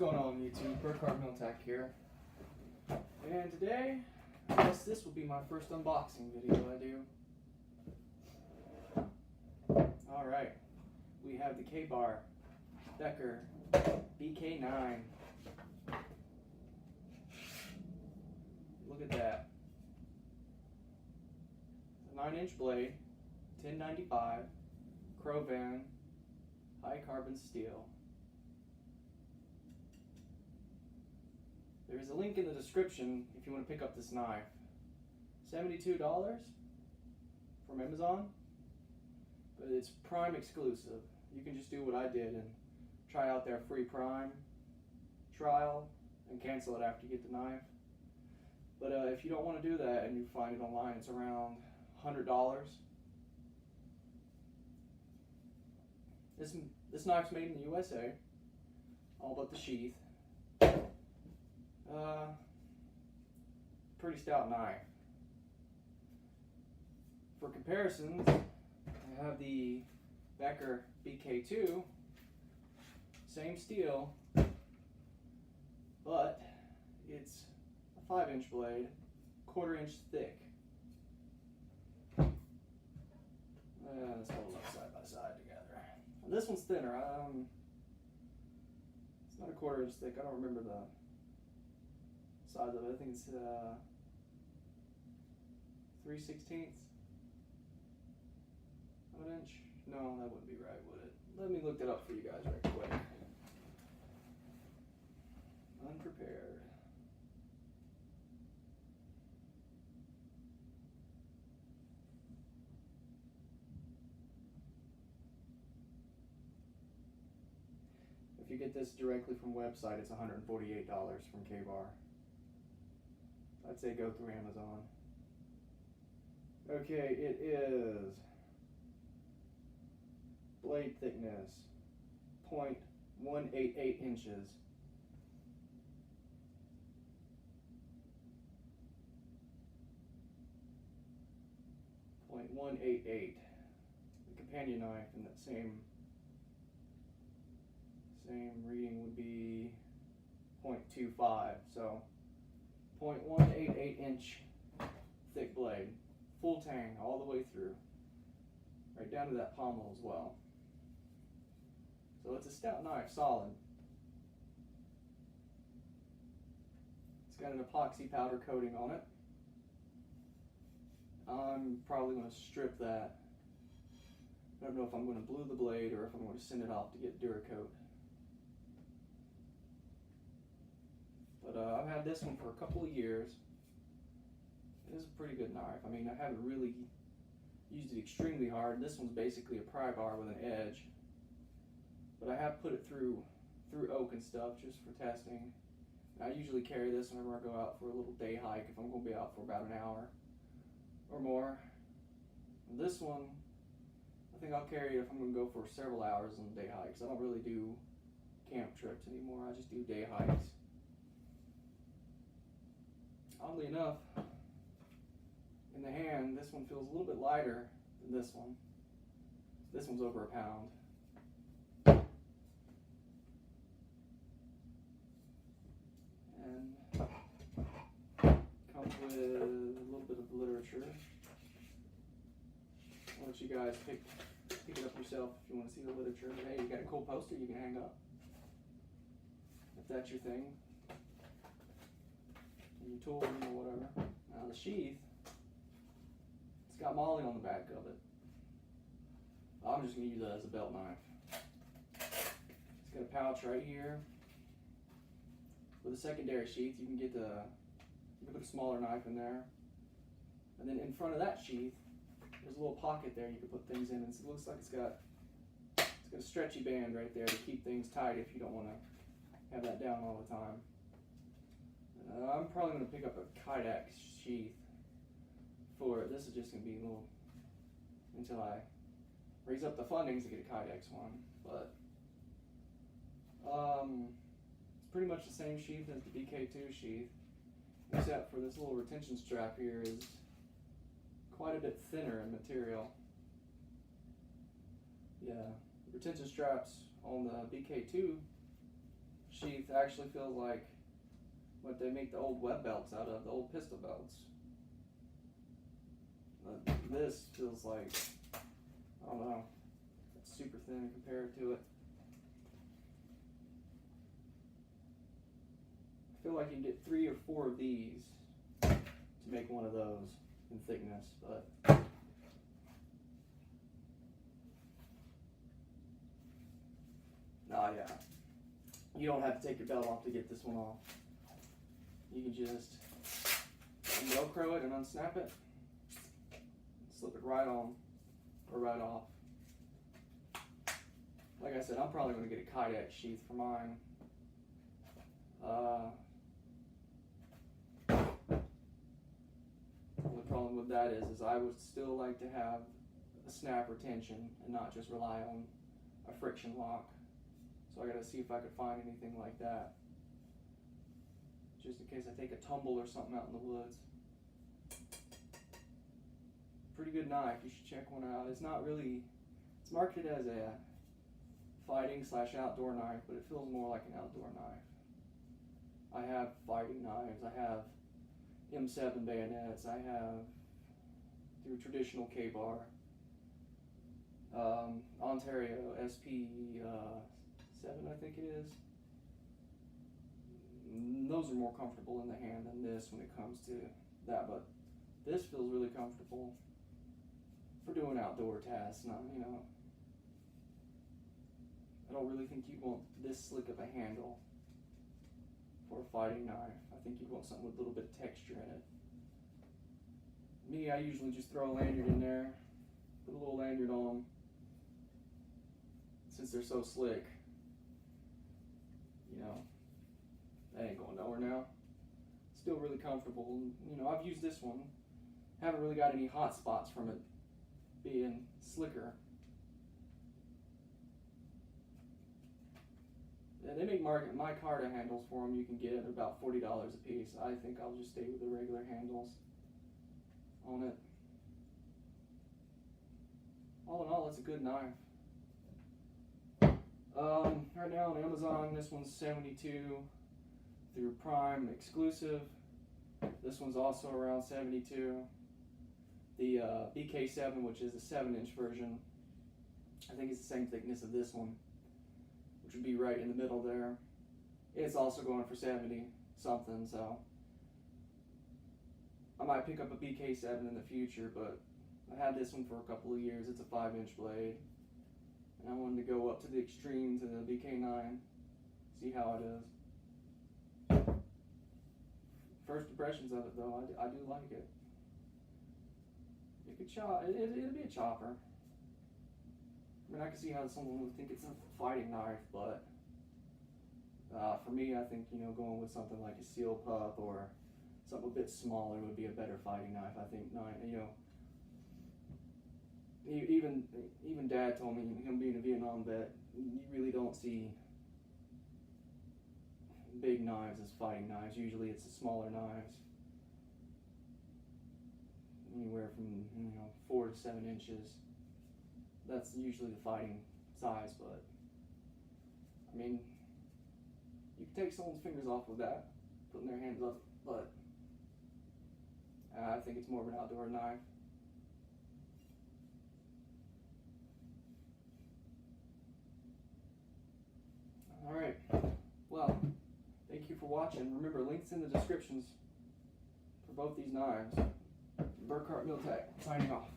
going on YouTube? Becker BK here. And today, I guess this will be my first unboxing video I do. Alright, we have the K-Bar Becker BK9. Look at that. A 9-inch blade, 1095, Crovan, high carbon steel. There's a link in the description if you want to pick up this knife. $72 from Amazon, but it's Prime exclusive. You can just do what I did and try out their free Prime trial and cancel it after you get the knife. But if you don't want to do that and you find it online, it's around $100. This knife's made in the USA, all but the sheath. Pretty stout knife. For comparisons, I have the Becker BK2, same steel, but it's a 5-inch blade, 1/4 inch thick. Let's hold them up side by side together. And this one's thinner. It's not a 1/4 inch thick. I don't remember the size of it. I think it's 3/16 of an inch. No, that wouldn't be right, would it? Let me look that up for you guys right quick. Unprepared. If you get this directly from website, it's $148 from K-Bar. I'd say go through Amazon. Okay, it is blade thickness 0.188 inches. .188. The companion knife in that same reading would be 0.25. So 0.188 inch thick blade, full tang all the way through, right down to that pommel as well. So it's a stout knife, solid. It's got an epoxy powder coating on it. I'm probably going to strip that. I don't know if I'm going to blue the blade or if I'm going to send it off to get Duracoat. But I've had this one for a couple of years. It is a pretty good knife. I mean, I haven't really used it extremely hard. This one's basically a pry bar with an edge. But I have put it through oak and stuff just for testing. And I usually carry this whenever I go out for a little day hike, if I'm going to be out for about an hour or more. And this one, I think I'll carry it if I'm going to go for several hours on day hikes. I don't really do camp trips anymore. I just do day hikes. Oddly enough, in the hand, this one feels a little bit lighter than this one. This one's over a pound. And comes with a little bit of literature. I'll let you guys pick it up yourself if you want to see the literature. But hey, you got a cool poster you can hang up, if that's your thing. Your tools or whatever. Now the sheath, it's got Molly on the back of it. I'm just going to use that as a belt knife. It's got a pouch right here with a secondary sheath. You can put a smaller knife in there, and then in front of that sheath, there's a little pocket there you can put things in. And it looks like it's got a stretchy band right there to keep things tight if you don't want to have that down all the time. I'm probably going to pick up a Kydex sheath for it. This is just going to be a little, until I raise up the fundings to get a Kydex one. But it's pretty much the same sheath as the BK2 sheath, except for this little retention strap here is quite a bit thinner in material. Yeah, the retention straps on the BK2 sheath actually feels like what they make the old web belts out of, the old pistol belts. This feels like, I don't know, it's super thin compared to it. I feel like you can get 3 or 4 of these to make one of those in thickness, but yeah, you don't have to take your belt off to get this one off. You can just Velcro it and unsnap it, slip it right on or right off. Like I said, I'm probably going to get a Kydex sheath for mine. The problem with that is I would still like to have a snap retention and not just rely on a friction lock. So I got to see if I could find anything like that, just in case I take a tumble or something out in the woods. Pretty good knife, you should check one out. It's not really, it's marketed as a fighting / outdoor knife, but it feels more like an outdoor knife. I have fighting knives, I have M7 bayonets, I have through traditional K-bar, Ontario SP7 I think it is. Those are more comfortable in the hand than this when it comes to that, but this feels really comfortable for doing outdoor tasks. Not, you know, I don't really think you'd want this slick of a handle for a fighting knife. I think you'd want something with a little bit of texture in it. Me, I usually just throw a lanyard in there, put a little lanyard on them, since they're so slick. You know, that ain't going nowhere now. Still really comfortable. And, you know, I've used this one. Haven't really got any hot spots from it being slicker. Yeah, they make micarta handles for them. You can get about $40 a piece. I think I'll just stay with the regular handles on it. All in all, it's a good knife. Right now on Amazon, this one's $72 through Prime exclusive. This one's also around $72. The BK7, which is the 7-inch version, I think it's the same thickness of this one, which would be right in the middle there. It's also going for 70 something, so I might pick up a BK7 in the future, but I had this one for a couple of years. It's a 5-inch blade, and I wanted to go up to the extreme to the BK9, see how it is. First impressions of it, though, I do like it. It could chop. It'd be a chopper. I mean, I can see how someone would think it's a fighting knife, but for me, I think, you know, going with something like a Seal Pup or something a bit smaller would be a better fighting knife. I think, you know, even Dad told me, him being a Vietnam vet, you really don't see big knives as fighting knives. Usually it's the smaller knives, anywhere from, you know, 4 to 7 inches. That's usually the fighting size, but I mean, you can take someone's fingers off with that, putting their hands up, but I think it's more of an outdoor knife. Alright, well, thank you for watching. Remember, links in the descriptions for both these knives. Becker BK signing off.